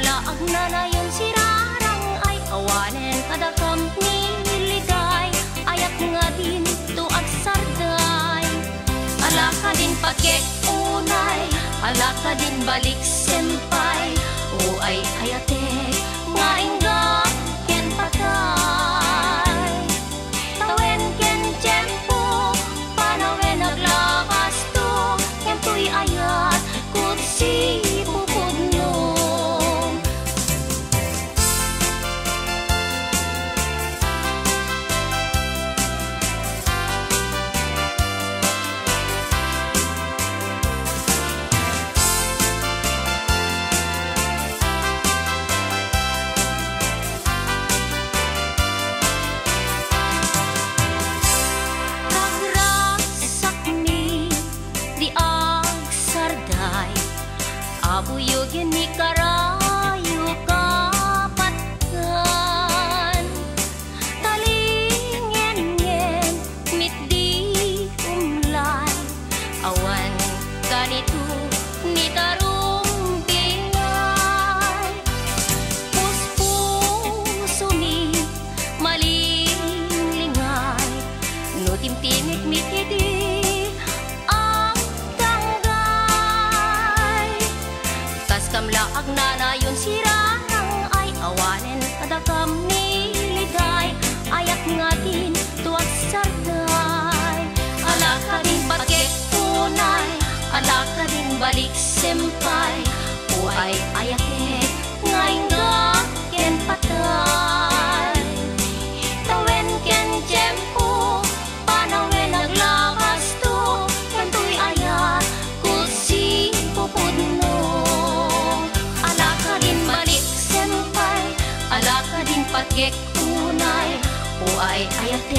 kamlaag na nayon sirarang ay awanen kadakam nililigay ayak nga din tuag sarday alaka din pagkek unay alaka din balik sempay o ay ayatek nga ingga ken patay tawen ken tiyempo panawen naglakas to kentoy ayat kutsi abuyogin ni karayo kapatkan talingen-ngen mitdi umlay awan ganito ni tarong bingay puspuso ni malinglingay no timtimik mitidi kamlaag na nayon sirarang ay awanen kadakam niligay ayak nga din tuwag sarday alaka din pagkek unay alaka din balik sempay uay ayaket nga ingga ken patay tawen ken tiyempo panawen naglakas to kentoy ayat kutsi pupudno alaka din pagkek unay o ay ayat